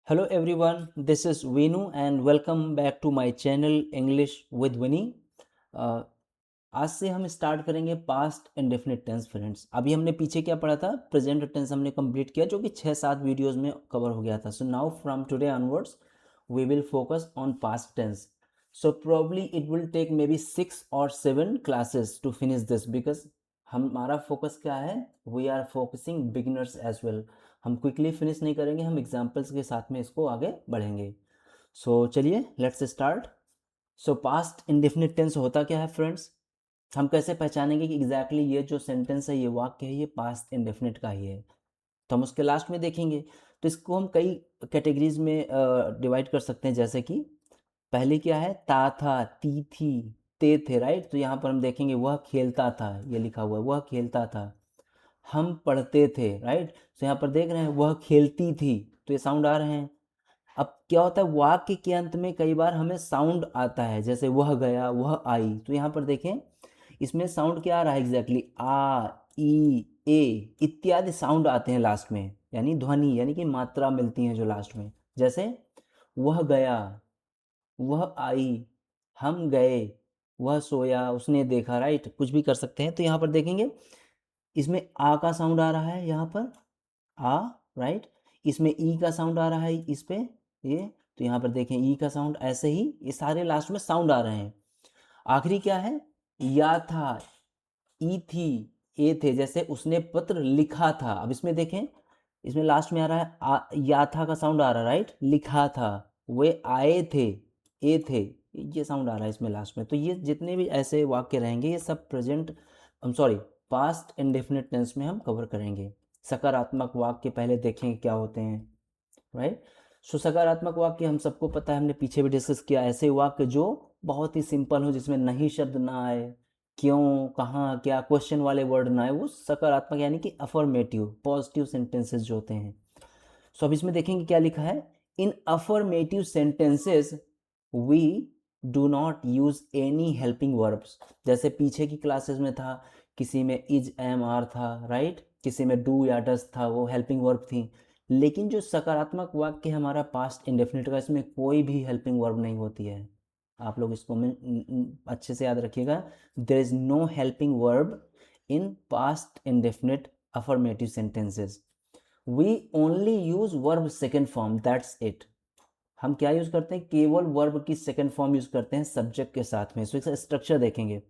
Hello everyone, this is Venu and welcome back to my channel English with Winnie. आज से हम start करेंगे past indefinite tense friends. अभी हमने पीछे क्या पढ़ा था, प्रेजेंट टेंस हमने कंप्लीट किया जो कि 6-7 वीडियोस में कवर हो गया था। So now from today onwards we will focus on past tense. So probably it will take may be 6 और 7 classes to finish this because हमारा फोकस क्या है, we are focusing beginners as well. हम quickly finish नहीं करेंगे, हम examples के साथ में इसको आगे बढ़ेंगे। सो चलिए let's start. So past indefinite tense होता क्या है फ्रेंड्स, हम कैसे पहचानेंगे कि एग्जैक्टली ये जो सेंटेंस है, ये वाक्य है, ये पास्ट इंडेफिनिट का ही है, तो हम उसके लास्ट में देखेंगे। तो इसको हम कई कैटेगरीज में डिवाइड कर सकते हैं। जैसे कि पहले क्या है, ता था, ती थी, ते थे, राइट। तो यहाँ पर हम देखेंगे वह खेलता था, ये लिखा हुआ है, वह खेलता था। हम पढ़ते थे, राइट। तो यहाँ पर देख रहे हैं वह खेलती थी, तो ये साउंड आ रहे हैं। अब क्या होता है, वाक्य के अंत में कई बार हमें साउंड आता है, जैसे वह गया, वह आई। तो यहाँ पर देखें इसमें साउंड क्या आ रहा है एग्जैक्टली, आ, ई, ए इत्यादि साउंड आते हैं लास्ट में, यानी ध्वनि, यानी कि मात्रा मिलती है जो लास्ट में। जैसे वह गया, वह आई, हम गए, वह सोया, उसने देखा, राइट। कुछ भी कर सकते हैं। तो यहाँ पर देखेंगे इसमें आ का साउंड आ रहा है, यहाँ पर आ, राइट। इसमें ई का साउंड आ रहा है इस पे, ये। तो यहाँ पर देखें ई का साउंड, ऐसे ही ये सारे लास्ट में साउंड आ रहे हैं। आखिरी क्या है, या था, ई थी, ए थे। जैसे उसने पत्र लिखा था, अब इसमें देखें इसमें लास्ट में आ रहा है या था का साउंड आ रहा है, राइट। लिखा था, वे आए थे, ए थे, ये साउंड आ रहा है इसमें लास्ट में। तो ये जितने भी ऐसे वाक्य रहेंगे ये सब present, sorry, past indefinite tense में हम कवर करेंगे। सकारात्मक वाक्य पहले देखेंगे क्या होते हैं, राइट। सो सकारात्मक वाक्य हम सबको पता है, हमने पीछे भी डिस्कस किया, ऐसे वाक्य जो बहुत ही सिंपल हो, जिसमें नहीं शब्द ना आए, क्यों, कहाँ, क्या, क्वेश्चन वाले वर्ड ना आए, वो सकारात्मक यानी कि अफर्मेटिव पॉजिटिव सेंटेंसेस जो होते हैं। सो अब इसमें देखेंगे क्या लिखा है, in affirmative sentences we do not use any helping verbs. जैसे पीछे की क्लासेस में था, किसी में इज, एम, आर था, राइट। किसी में डू या डस था, वो हेल्पिंग वर्ब थी। लेकिन जो सकारात्मक वाक्य हमारा पास्ट इंडेफिनिट का, इसमें कोई भी हेल्पिंग वर्ब नहीं होती है। आप लोग इसको अच्छे से याद रखिएगा, there is no helping verb in past indefinite affirmative sentences. We only use verb second form, that's it. हम क्या यूज करते हैं, केवल वर्ब की सेकेंड फॉर्म यूज करते हैं सब्जेक्ट के साथ में। सो इसका स्ट्रक्चर देखेंगे,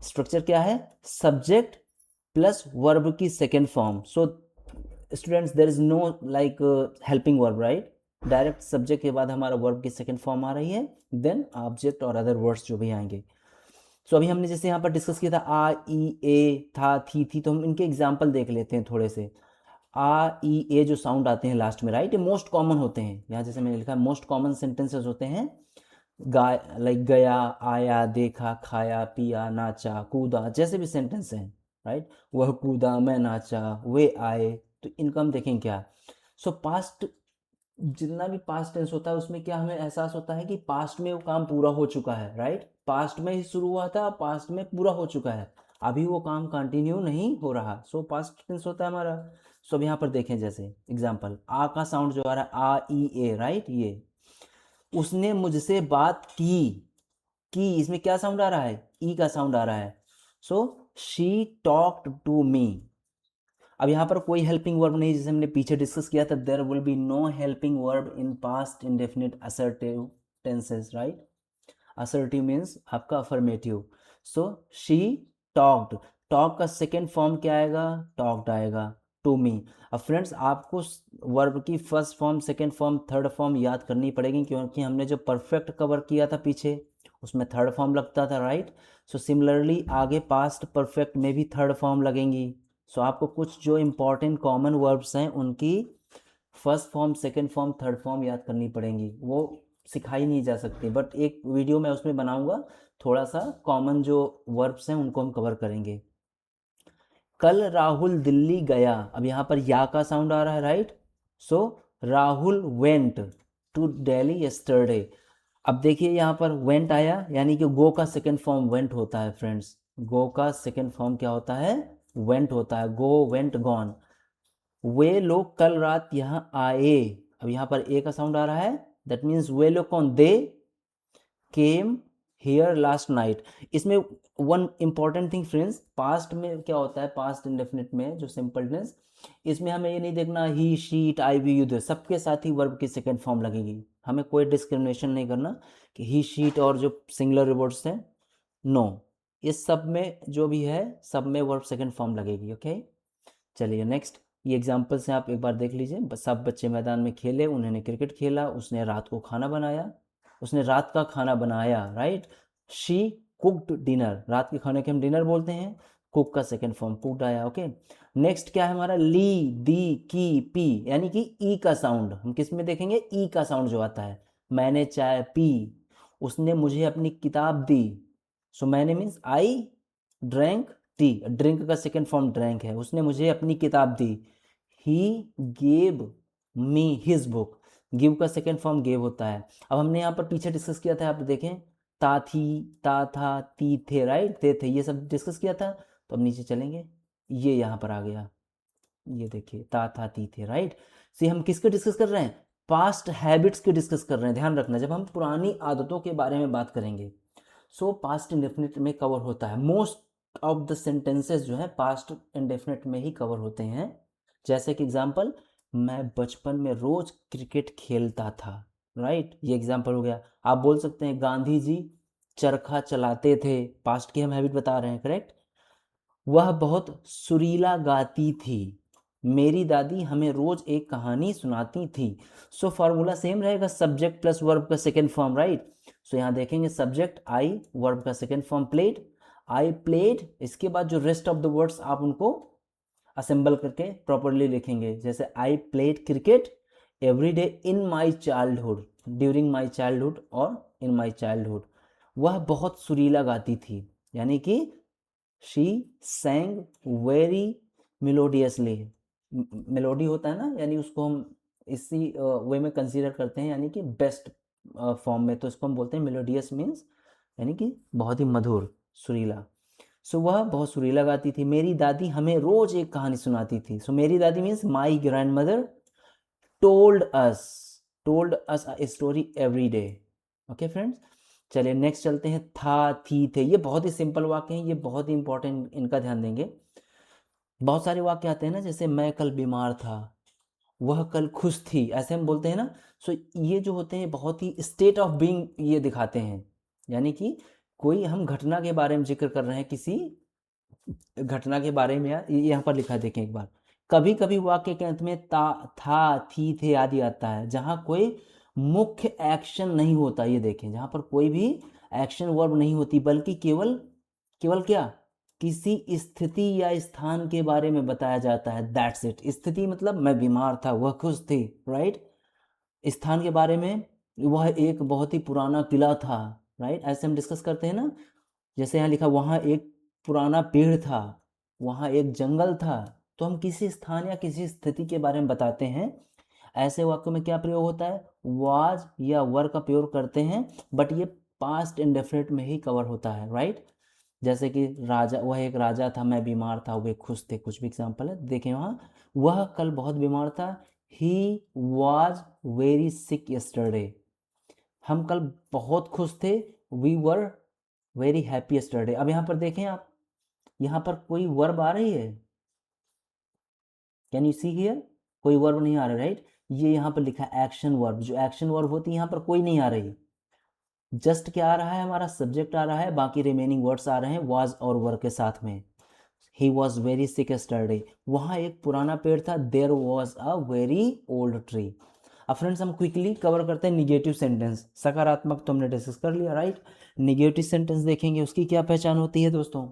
स्ट्रक्चर क्या है, सब्जेक्ट प्लस वर्ब की second form. So students there is no like helping verb, right. Direct subject के बाद हमारा वर्ब की सेकेंड फॉर्म आ रही है, देन ऑब्जेक्ट और अदर वर्ड्स जो भी आएंगे। सो अभी हमने जैसे यहाँ पर डिस्कस किया था आ, ई, ए, था, थी, तो हम इनके एग्जाम्पल देख लेते हैं थोड़े से। आ, ई, ए जो साउंड आते हैं लास्ट में, राइट, ये मोस्ट कॉमन होते हैं। यहाँ जैसे मैंने लिखा है मोस्ट कॉमन सेंटेंसेस होते हैं। गाय, लाइक गया, आया, देखा, खाया, पिया, नाचा, कूदा, जैसे भी सेंटेंस हैं, राइट। वह कूदा, मैं नाचा, वे आए। तो इनका हम देखें क्या। सो पास्ट, जितना भी पास्ट टेंस होता है उसमें क्या हमें एहसास होता है कि पास्ट में वो काम पूरा हो चुका है, राइट। पास्ट में ही शुरू हुआ था, पास्ट में पूरा हो चुका है, अभी वो काम कंटिन्यू नहीं हो रहा। सो पास्ट टेंस होता है हमारा। सो अब यहाँ पर देखें, जैसे एग्जाम्पल, आ का साउंड जो आ रहा है, आ, ई, ए, राइट। ये उसने मुझसे बात की, इसमें क्या साउंड आ रहा है, ई का साउंड आ रहा है। So she talked to me. अब यहाँ पर कोई हेल्पिंग वर्ब नहीं, जैसे हमने पीछे डिस्कस किया था, there will be no helping verb in past indefinite assertive tenses, right. Assertive means आपका affirmative. So she talked, talk का सेकेंड फॉर्म क्या आएगा, टॉक्ड आएगा, टू मी। अब फ्रेंड्स आपको वर्ब की first form, second form, third form याद करनी पड़ेगी, क्योंकि हमने जो परफेक्ट कवर किया था पीछे उसमें थर्ड फॉर्म लगता था, राइट। सो सिमिलरली आगे पास्ट परफेक्ट में भी थर्ड फॉर्म लगेंगी। सो आपको कुछ जो इंपॉर्टेंट कॉमन वर्ब्स हैं उनकी first form, second form, third form याद करनी पड़ेंगी। वो सिखाई नहीं जा सकती, बट एक वीडियो मैं उसमें बनाऊंगा, थोड़ा सा कॉमन जो वर्ब्स हैं उनको हम कवर करेंगे। कल राहुल दिल्ली गया, अब यहाँ पर या का साउंड आ रहा है, right. So Rahul went to Delhi yesterday. अब देखिए यहाँ पर वेंट आया, यानी कि गो का सेकेंड फॉर्म वेंट होता है फ्रेंड्स। गो का सेकेंड फॉर्म क्या होता है, वेंट होता है। गो, वेंट, गॉन। वे लोग कल रात यहाँ आए, अब यहाँ पर ए का साउंड आ रहा है, दैट मीन्स वे लोग कौन, दे केम हियर लास्ट नाइट। इसमें one important thing friends, past में क्या होता है, पास्ट इंडेफिनिट में जो सिंपल टेंस, इसमें हमें ये नहीं देखना he she it I we you they, सबके साथ ही वर्ब की सेकंड फॉर्म लगेगी। हमें कोई डिस्क्रिमिनेशन नहीं करना कि ही शी इट और जो सिंगुलर वर्ड्स हैं, नो, इस सब में जो भी है सब में वर्ब सेकंड फॉर्म लगेगी। ओके, चलिए नेक्स्ट, ये एग्जाम्पल से आप एक बार देख लीजिए। सब बच्चे मैदान में खेले, उन्होंने क्रिकेट खेला, उसने रात को खाना बनाया, उसने रात का खाना बनाया, राइट। शी कुक्ड डिनर, रात के खाने के हम डिनर बोलते हैं, कुक का सेकंड फॉर्म कुक्ड आया। ओके, नेक्स्ट क्या है हमारा, ली दी की पी, यानी कि ई का साउंड हम किस में देखेंगे, ई का साउंड जो आता है। मैंने चाय पी, उसने मुझे अपनी किताब दी। सो मैंने means I drank tea, drink का सेकेंड फॉर्म ड्रैंक है, उसने मुझे अपनी किताब दी। He gave me his book, give का सेकेंड फॉर्म गेव होता है। अब हमने यहाँ पर पीछे डिस्कस किया था, आप देखें, ता थी, ता था, ती थे, राइट, थे थे, ये सब डिस्कस किया था। तो अब नीचे चलेंगे, ये यहाँ पर आ गया, ये देखिए ता था ती थे, राइट। से हम किसके डिस्कस कर रहे हैं, पास्ट हैबिट्स के डिस्कस कर रहे हैं। ध्यान रखना, जब हम पुरानी आदतों के बारे में बात करेंगे, सो पास्ट इंडेफिनिट में कवर होता है। मोस्ट ऑफ द सेंटेंसेस जो है पास्ट इंडेफिनिट में ही कवर होते हैं। जैसे कि एग्जांपल, मैं बचपन में रोज क्रिकेट खेलता था, राइट, ये एग्जांपल हो गया। आप बोल सकते हैं गांधी जी चरखा चलाते थे, पास्ट की हम हैबिट बता रहे हैं, करेक्ट। वह बहुत सुरीला गाती थी, मेरी दादी हमें रोज एक कहानी सुनाती थी। सो फॉर्मूला सेम रहेगा, सब्जेक्ट प्लस वर्ब का सेकेंड फॉर्म, राइट। सो यहाँ देखेंगे सब्जेक्ट आई, वर्ब का second form played, I played. इसके बाद जो रेस्ट ऑफ द वर्ड्स आप उनको असेंबल करके प्रॉपरली लिखेंगे। जैसे I played cricket every day in my childhood, during my childhood और इन माई चाइल्डहुड। वह बहुत सुरीला गाती थी, यानी कि शी सैंग वेरी मेलोडियसली। मेलोडी होता है ना, यानी उसको हम इसी वे में कंसीडर करते हैं, यानी कि बेस्ट फॉर्म में, तो इसको हम बोलते हैं मेलोडियस मीन्स यानी कि बहुत ही मधुर, सुरीला। सो वह बहुत सुरीला गाती थी, मेरी दादी हमें रोज एक कहानी सुनाती थी। सो मेरी दादी means my grand mother told us, told us a story every day. Okay friends, चलिए नेक्स्ट चलते हैं, था थी थे। ये बहुत ही सिंपल वाक्य हैं, ये बहुत ही इंपॉर्टेंट, इनका ध्यान देंगे। बहुत सारे वाक्य आते हैं ना, जैसे मैं कल बीमार था, वह कल खुश थी, ऐसे हम बोलते हैं ना। सो ये जो होते हैं बहुत ही स्टेट ऑफ बीइंग ये दिखाते हैं, यानी कि कोई हम घटना के बारे में जिक्र कर रहे हैं, किसी घटना के बारे में। ये यहाँ पर लिखा है, देखें एक बार, कभी कभी वाक्य के अंत में ता था थी थे आदि आता है, जहाँ कोई मुख्य एक्शन नहीं होता। ये देखें, जहाँ पर कोई भी एक्शन वर्ब नहीं होती, बल्कि केवल केवल क्या, किसी स्थिति या स्थान के बारे में बताया जाता है, दैट्स इट। स्थिति मतलब मैं बीमार था, वह खुश थी, राइट। स्थान के बारे में, वह एक बहुत ही पुराना किला था, राइट, ऐसे हम डिस्कस करते हैं ना। जैसे यहाँ लिखा, वहाँ एक पुराना पेड़ था, वहाँ एक जंगल था। तो हम किसी स्थान या किसी स्थिति के बारे में बताते हैं। ऐसे वाक्यों में क्या प्रयोग होता है, वाज या वर का प्रयोग करते हैं, बट ये पास्ट इंडेफिनिट में ही कवर होता है, राइट। जैसे कि राजा, वह एक राजा था, मैं बीमार था, वे खुश थे, कुछ भी एग्जाम्पल है, देखें वहाँ, वह कल बहुत बीमार था, he was very sick yesterday, हम कल बहुत खुश थे, we were very happy yesterday. अब यहाँ पर देखें आप, यहाँ पर कोई वर्ब आ रही है, कैन यू सी हियर, कोई वर्ब नहीं आ रहा, राइट। ये यहाँ पर लिखा है एक्शन वर्ब, जो एक्शन वर्ब होती है यहाँ पर कोई नहीं आ रही। जस्ट क्या आ रहा है, हमारा सब्जेक्ट आ रहा है, बाकी रिमेनिंग वर्ड्स आ रहे हैं वाज और वर के साथ में। He was very sick yesterday, वहाँ एक पुराना पेड़ था, there was a very old tree. अब फ्रेंड्स हम क्विकली कवर करते हैं निगेटिव सेंटेंस। सकारात्मक तो हमने डिस्कस कर लिया, राइट। निगेटिव सेंटेंस देखेंगे, उसकी क्या पहचान होती है दोस्तों,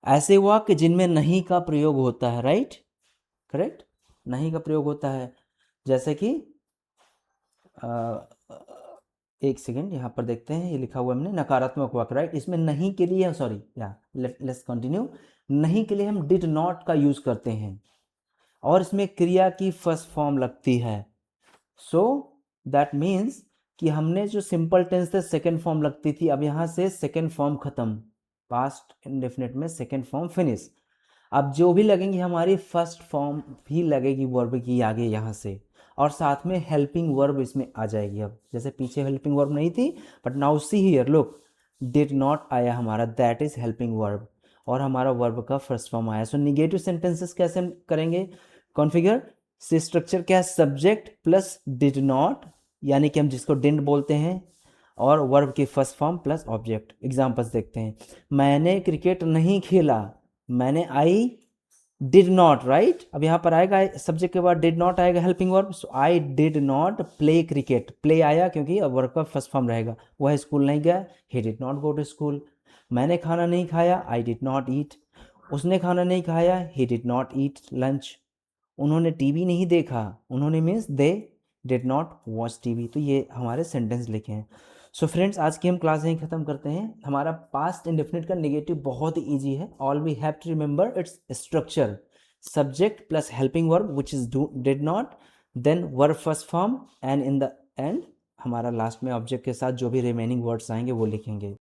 ऐसे वाक्य जिनमें नहीं का प्रयोग होता है, राइट, करेक्ट, नहीं का प्रयोग होता है। जैसे कि एक सेकेंड, यहाँ पर देखते हैं, ये लिखा हुआ हमने नकारात्मक वाक्य, राइट। इसमें नहीं के लिए, सॉरी या लेट्स कंटिन्यू, नहीं के लिए हम डिड नॉट का यूज करते हैं, और इसमें क्रिया की फर्स्ट फॉर्म लगती है। सो दैट मीन्स कि हमने जो सिंपल टेंस थे सेकेंड फॉर्म लगती थी, अब यहाँ से सेकेंड फॉर्म खत्म, पास्ट इंडेफिनिट में सेकेंड फॉर्म फिनिश। अब जो भी लगेंगी हमारी फर्स्ट फॉर्म भी लगेगी वर्ब की आगे यहाँ से। और साथ में हेल्पिंग वर्ब इसमें आ जाएगी। अब जैसे पीछे हेल्पिंग वर्ब नहीं थी, but now see here look, did not आया हमारा, दैट इज हेल्पिंग वर्ब, और हमारा वर्ब का फर्स्ट फॉर्म आया। सो निगेटिव सेंटेंसेस कैसे हम करेंगे कॉन्फ़िगर, से स्ट्रक्चर क्या है, सब्जेक्ट प्लस डिड नॉट, यानी कि हम जिसको डिडंट बोलते हैं, और वर्ब की first form plus object. Examples देखते हैं, मैंने क्रिकेट नहीं खेला, मैंने, आई डिड नॉट, राइट। अब यहाँ पर आएगा सब्जेक्ट के बाद डिड नॉट आएगा helping verb, so I did not play cricket, play आया क्योंकि अब वर्ब का फर्स्ट फॉर्म रहेगा। वह स्कूल नहीं गया, he did not go to school. मैंने खाना नहीं खाया, आई डिड नॉट ईट। उसने खाना नहीं खाया, ही डिड नॉट ईट लंच। उन्होंने टीवी नहीं देखा, उन्होंने means they did not watch TV. तो ये हमारे सेंटेंस लिखे हैं। सो फ्रेंड्स, आज की हम क्लास यहीं ख़त्म करते हैं। हमारा पास्ट इंडेफिनिट का नेगेटिव बहुत ही ईजी है। All we have to remember its structure, subject plus helping verb which is did not, then verb first form, and in the end हमारा लास्ट में ऑब्जेक्ट के साथ जो भी रिमेनिंग वर्ड्स आएंगे वो लिखेंगे।